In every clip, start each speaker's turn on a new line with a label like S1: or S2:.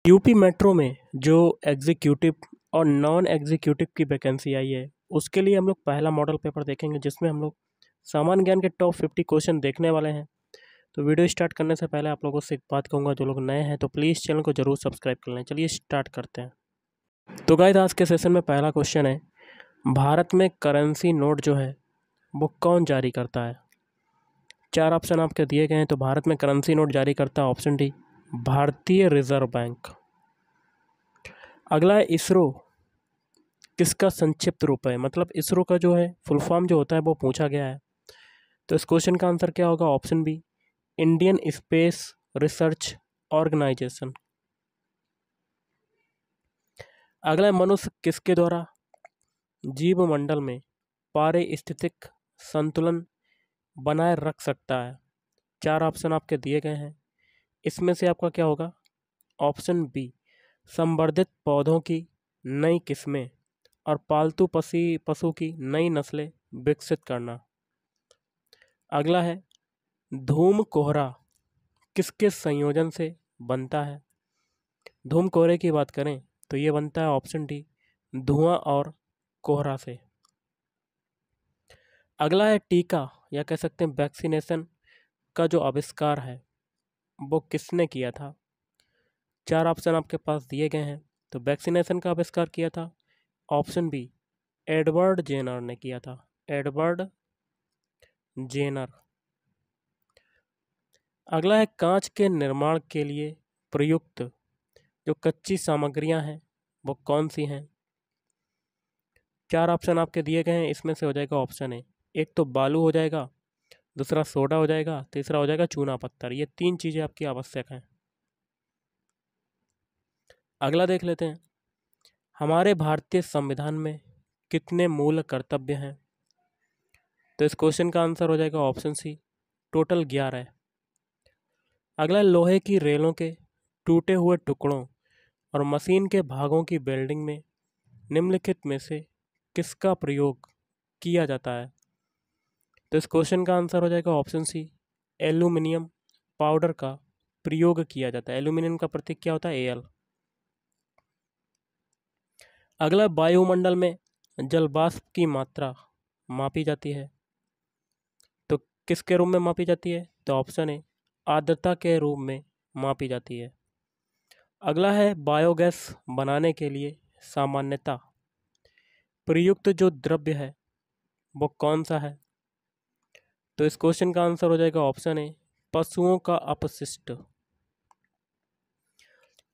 S1: UP metro में जो executive और नॉन एग्जीक्यूटिव की वैकेंसी आई है उसके लिए हम लोग पहला मॉडल पेपर देखेंगे जिसमें हम लोग सामान्य ज्ञान के टॉप 50 क्वेश्चन देखने वाले हैं। तो वीडियो स्टार्ट करने से पहले आप लोगों से एक बात कहूँगा, जो लोग नए हैं तो प्लीज़ चैनल को जरूर सब्सक्राइब कर लें। चलिए स्टार्ट करते हैं। तो गाइस, आज के सेशन में पहला क्वेश्चन है, भारत में करेंसी नोट जो है वो कौन जारी करता है। चार ऑप्शन आपके दिए गए हैं। तो भारत में करेंसी नोट जारी करता है ऑप्शन डी, भारतीय रिजर्व बैंक। अगला है, इसरो किसका संक्षिप्त रूप है। मतलब इसरो का जो है फुल फॉर्म जो होता है वो पूछा गया है। तो इस क्वेश्चन का आंसर क्या होगा, option B, Indian space research organisation. अगला है, मनुष्य किसके द्वारा जीवमंडल में पारिस्थितिक संतुलन बनाए रख सकता है। चार ऑप्शन आपके दिए गए हैं। इसमें से आपका क्या होगा, ऑप्शन बी, संवर्धित पौधों की नई किस्में और पालतू पशु की नई नस्लें विकसित करना। अगला है, धूम कोहरा किसके संयोजन से बनता है। धूम कोहरे की बात करें तो ये बनता है ऑप्शन डी, धुआं और कोहरा से। अगला है, टीका या कह सकते हैं वैक्सीनेशन का जो आविष्कार है वो किसने किया था। चार ऑप्शन आपके पास दिए गए हैं। तो वैक्सीनेशन का आविष्कार किया था ऑप्शन बी, एडवर्ड जेनर ने किया था, एडवर्ड जेनर। अगला है, कांच के निर्माण के लिए प्रयुक्त जो कच्ची सामग्रियां हैं वो कौन सी हैं। चार ऑप्शन आपके दिए गए हैं। इसमें से हो जाएगा ऑप्शन ए, एक तो बालू हो जाएगा, दूसरा सोडा हो जाएगा, तीसरा हो जाएगा चूना पत्थर। ये तीन चीज़ें आपकी आवश्यक हैं। अगला देख लेते हैं, हमारे भारतीय संविधान में कितने मूल कर्तव्य हैं। तो इस क्वेश्चन का आंसर हो जाएगा ऑप्शन सी, टोटल 11। अगला, लोहे की रेलों के टूटे हुए टुकड़ों और मशीन के भागों की वेल्डिंग में निम्नलिखित में से किसका प्रयोग किया जाता है। तो इस क्वेश्चन का आंसर हो जाएगा ऑप्शन सी, एल्यूमिनियम पाउडर का प्रयोग किया जाता है। एल्यूमिनियम का प्रतीक क्या होता है, एल। अगला, वायुमंडल में जल वाष्प की मात्रा मापी जाती है तो किसके रूप में मापी जाती है। तो ऑप्शन ए, आर्द्रता के रूप में मापी जाती है। अगला है, बायोगैस बनाने के लिए सामान्यतः प्रयुक्त जो द्रव्य है वो कौन सा है। तो इस क्वेश्चन का आंसर हो जाएगा ऑप्शन ए, पशुओं का अपशिष्ट।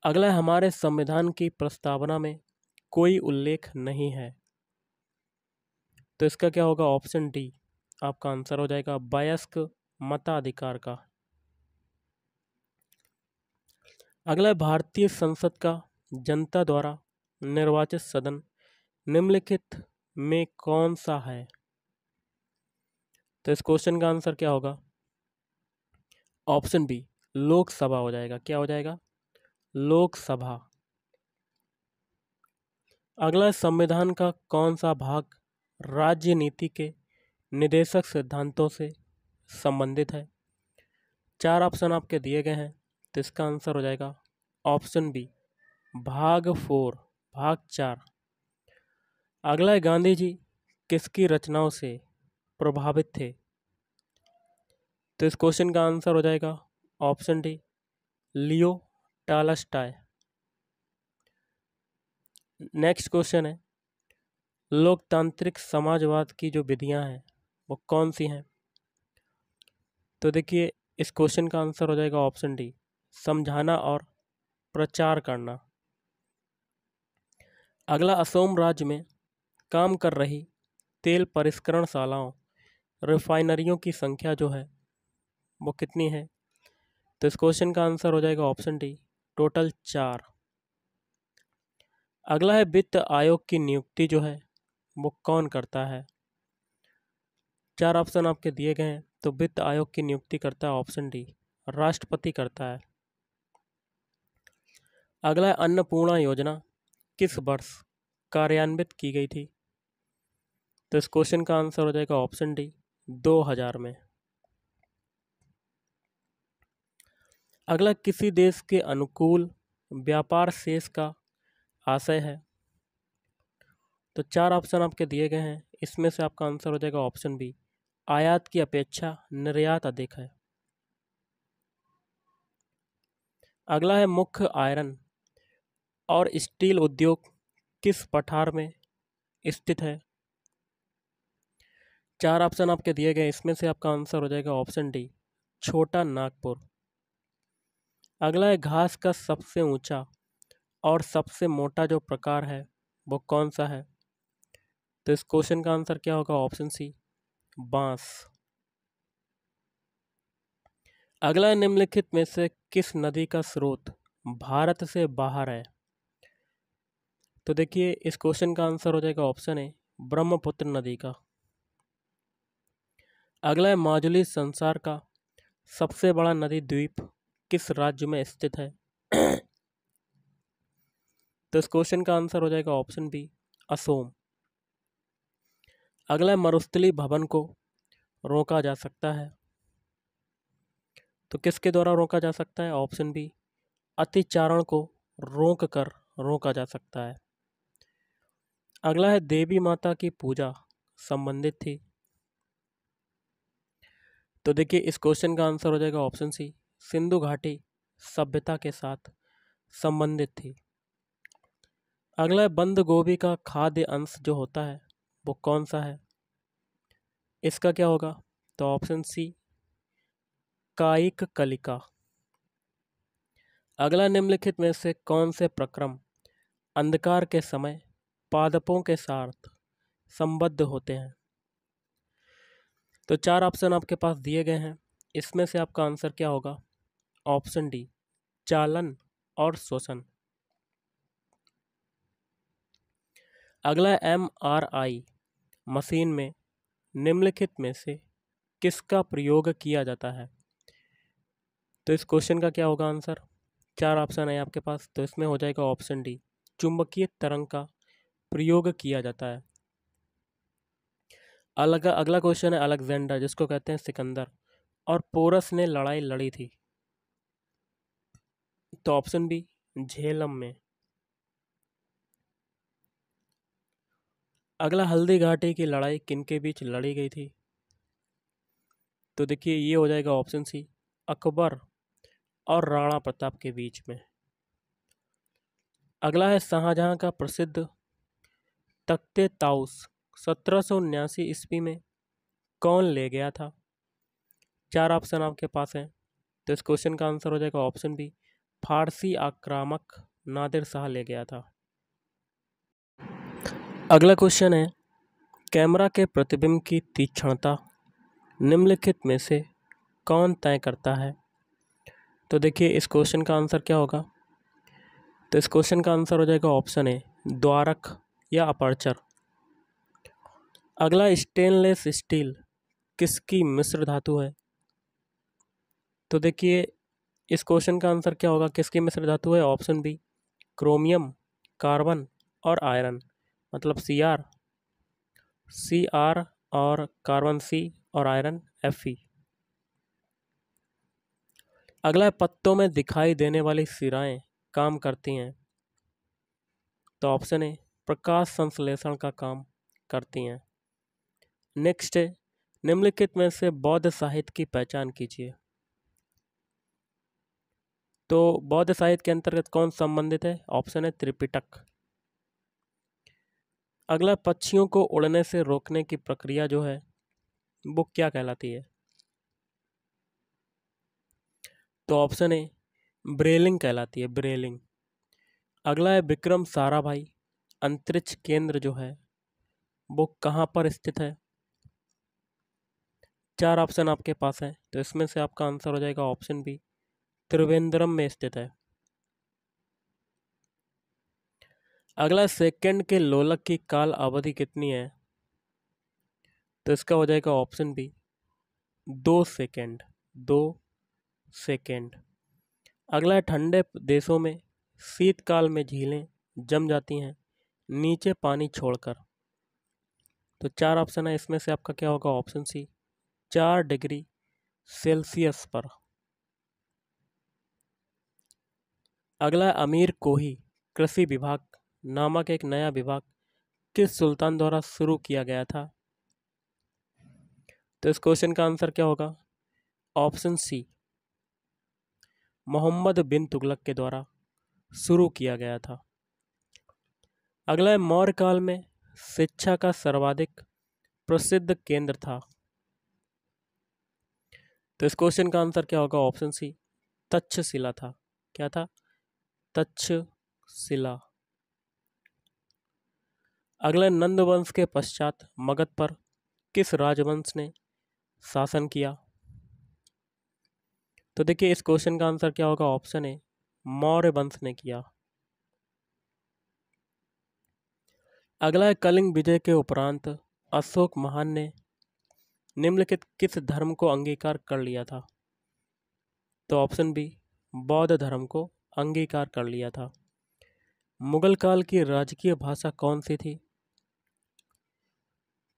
S1: अगला है, हमारे संविधान की प्रस्तावना में कोई उल्लेख नहीं है। तो इसका क्या होगा, ऑप्शन डी आपका आंसर हो जाएगा, वयस्क मताधिकार का। अगला है, भारतीय संसद का जनता द्वारा निर्वाचित सदन निम्नलिखित में कौन सा है। तो इस क्वेश्चन का आंसर क्या होगा, ऑप्शन बी, लोकसभा हो जाएगा। क्या हो जाएगा, लोकसभा। अगला, संविधान का कौन सा भाग राज्य नीति के निदेशक सिद्धांतों से संबंधित है। चार ऑप्शन आपके दिए गए हैं। तो इसका आंसर हो जाएगा ऑप्शन बी, भाग 4, भाग 4। अगला है, गांधी जी किसकी रचनाओं से प्रभावित थे। तो इस क्वेश्चन का आंसर हो जाएगा ऑप्शन डी, लियो टॉलस्टॉय। नेक्स्ट क्वेश्चन है, लोकतांत्रिक समाजवाद की जो विधियां हैं वो कौन सी हैं। तो देखिए, इस क्वेश्चन का आंसर हो जाएगा ऑप्शन डी, समझाना और प्रचार करना। अगला, असम राज्य में काम कर रही तेल परिष्करणशालाओं रिफाइनरियों की संख्या जो है वो कितनी है। तो इस क्वेश्चन का आंसर हो जाएगा ऑप्शन डी, टोटल 4। अगला है, वित्त आयोग की नियुक्ति जो है वो कौन करता है। चार ऑप्शन आपके दिए गए हैं। तो वित्त आयोग की नियुक्ति करता है ऑप्शन डी, राष्ट्रपति करता है। अगला है, अन्नपूर्णा योजना किस वर्ष कार्यान्वित की गई थी। तो इस क्वेश्चन का आंसर हो जाएगा ऑप्शन डी, 2000 में। अगला, किसी देश के अनुकूल व्यापार शेष का आशय है। तो 4 ऑप्शन आपके दिए गए हैं, इसमें से आपका आंसर हो जाएगा ऑप्शन बी, आयात की अपेक्षा निर्यात अधिक है। अगला है मुख्य आयरन और स्टील उद्योग किस पठार में स्थित है। 4 ऑप्शन आपके दिए गए, इसमें से आपका आंसर हो जाएगा ऑप्शन डी, छोटा नागपुर। अगला है घास का सबसे ऊंचा और सबसे मोटा जो प्रकार है वो कौन सा है। तो इस क्वेश्चन का आंसर क्या होगा, ऑप्शन सी, बांस। अगला है निम्नलिखित में से किस नदी का स्रोत भारत से बाहर है। तो देखिए इस क्वेश्चन का आंसर हो जाएगा ऑप्शन ए, ब्रह्मपुत्र नदी का। अगला है माजुली संसार का सबसे बड़ा नदी द्वीप किस राज्य में स्थित है। तो इस क्वेश्चन का आंसर हो जाएगा ऑप्शन बी, असोम। अगला है मरुस्थली भवन को रोका जा सकता है। तो किसके द्वारा रोका जा सकता है, ऑप्शन बी, अतिचारण को रोक कर रोका जा सकता है। अगला है देवी माता की पूजा संबंधित थी। तो देखिए इस क्वेश्चन का आंसर हो जाएगा ऑप्शन सी, सिंधु घाटी सभ्यता के साथ संबंधित थी। अगला है बंद गोभी का खाद्य अंश जो होता है वो कौन सा है। इसका क्या होगा, तो ऑप्शन सी, कायिक कलिका। अगला निम्नलिखित में से कौन से प्रक्रम अंधकार के समय पादपों के साथ संबद्ध होते हैं। तो 4 ऑप्शन आपके पास दिए गए हैं, इसमें से आपका आंसर क्या होगा, ऑप्शन डी, चालन और शोषण। अगला MRI मशीन में निम्नलिखित में से किसका प्रयोग किया जाता है। तो इस क्वेश्चन का क्या होगा आंसर, 4 ऑप्शन है आपके पास, तो इसमें हो जाएगा ऑप्शन डी, चुंबकीय तरंग का प्रयोग किया जाता है। अगला क्वेश्चन है अलेक्जेंडर, जिसको कहते हैं सिकंदर, और पोरस ने लड़ाई लड़ी थी। तो ऑप्शन बी, झेलम में। अगला हल्दी घाटी की लड़ाई किनके बीच लड़ी गई थी। तो देखिए ये हो जाएगा ऑप्शन सी, अकबर और राणा प्रताप के बीच में। अगला है शाहजहां का प्रसिद्ध तख्ते ताउस 1779 ईस्वी में कौन ले गया था। 4 ऑप्शन आपके पास हैं, तो इस क्वेश्चन का आंसर हो जाएगा ऑप्शन बी, फारसी आक्रामक नादिर शाह ले गया था। अगला क्वेश्चन है कैमरा के प्रतिबिंब की तीक्ष्णता निम्नलिखित में से कौन तय करता है। तो देखिए इस क्वेश्चन का आंसर क्या होगा, तो इस क्वेश्चन का आंसर हो जाएगा ऑप्शन ए, द्वारक या अपर्चर। अगला स्टेनलेस स्टील किसकी मिश्र धातु है। तो देखिए इस क्वेश्चन का आंसर क्या होगा, किसकी मिश्र धातु है, ऑप्शन बी, क्रोमियम, कार्बन और आयरन, मतलब Cr और कार्बन C और आयरन Fe। अगला है पत्तों में दिखाई देने वाली सिराएं काम करती हैं। तो ऑप्शन ए, प्रकाश संश्लेषण का काम करती हैं। नेक्स्ट है निम्नलिखित में से बौद्ध साहित्य की पहचान कीजिए। तो बौद्ध साहित्य के अंतर्गत कौन संबंधित है, ऑप्शन है त्रिपिटक। अगला पक्षियों को उड़ने से रोकने की प्रक्रिया जो है वो क्या कहलाती है। तो ऑप्शन ए, ब्रेलिंग कहलाती है, ब्रेलिंग। अगला है विक्रम साराभाई अंतरिक्ष केंद्र जो है वो कहाँ पर स्थित है। 4 ऑप्शन आपके पास है, तो इसमें से आपका आंसर हो जाएगा ऑप्शन बी, त्रिवेंद्रम में स्थित है। अगला सेकंड के लोलक की काल अवधि कितनी है। तो इसका हो जाएगा ऑप्शन बी, 2 सेकेंड, 2 सेकेंड। अगला है ठंडे देशों में शीतकाल में झीलें जम जाती हैं नीचे पानी छोड़कर। तो 4 ऑप्शन है, इसमें से आपका क्या होगा, ऑप्शन सी, 4 डिग्री सेल्सियस पर। अगला अमीर कोही कृषि विभाग नामक एक नया विभाग किस सुल्तान द्वारा शुरू किया गया था? तो इस क्वेश्चन का आंसर क्या होगा? ऑप्शन सी, मोहम्मद बिन तुगलक के द्वारा शुरू किया गया था। अगला है मौर्य काल में शिक्षा का सर्वाधिक प्रसिद्ध केंद्र था। तो इस क्वेश्चन का आंसर क्या होगा? ऑप्शन सी, तक्षशिला था। क्या था? तक्षशिला। अगला नंद वंश के पश्चात मगध पर किस राजवंश ने शासन किया? तो देखिए इस क्वेश्चन का आंसर क्या होगा? ऑप्शन ए, मौर्य वंश ने किया। अगला है कलिंग विजय के उपरांत अशोक महान ने निम्नलिखित किस धर्म को अंगीकार कर लिया था? तो ऑप्शन बी, बौद्ध धर्म को अंगीकार कर लिया था। मुगल काल की राजकीय भाषा कौन सी थी?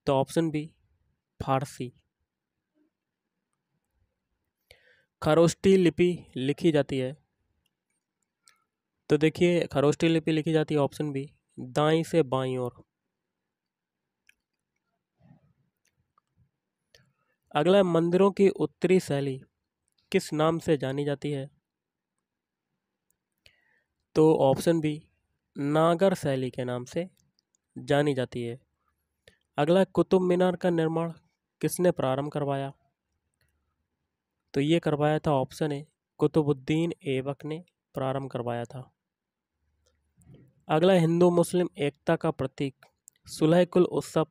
S1: तो ऑप्शन बी, फारसी। खरोष्टी लिपि लिखी जाती है। तो देखिए खरोष्टी लिपि लिखी जाती है ऑप्शन बी, दाईं से बाईं ओर। अगला मंदिरों की उत्तरी शैली किस नाम से जानी जाती है? तो ऑप्शन बी, नागर शैली के नाम से जानी जाती है। अगला कुतुब मीनार का निर्माण किसने प्रारंभ करवाया? तो ये करवाया था ऑप्शन ए, कुतुबुद्दीन ऐबक ने प्रारंभ करवाया था। अगला हिंदू मुस्लिम एकता का प्रतीक सुलह कुल उत्सव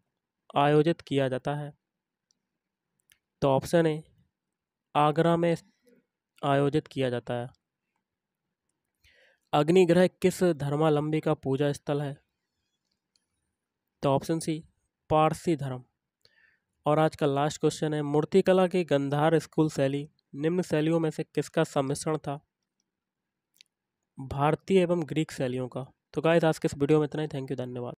S1: आयोजित किया जाता है। तो ऑप्शन ए, आगरा में आयोजित किया जाता है। अग्निग्रह किस धर्मावलंबी का पूजा स्थल है? तो ऑप्शन सी, पारसी धर्म। और आज का लास्ट क्वेश्चन है, मूर्तिकला की गंधार स्कूल शैली निम्न शैलियों में से किसका सम्मिश्रण था? भारतीय एवं ग्रीक शैलियों का। तो गाइस आज के इस वीडियो में इतना ही। थैंक यू, धन्यवाद।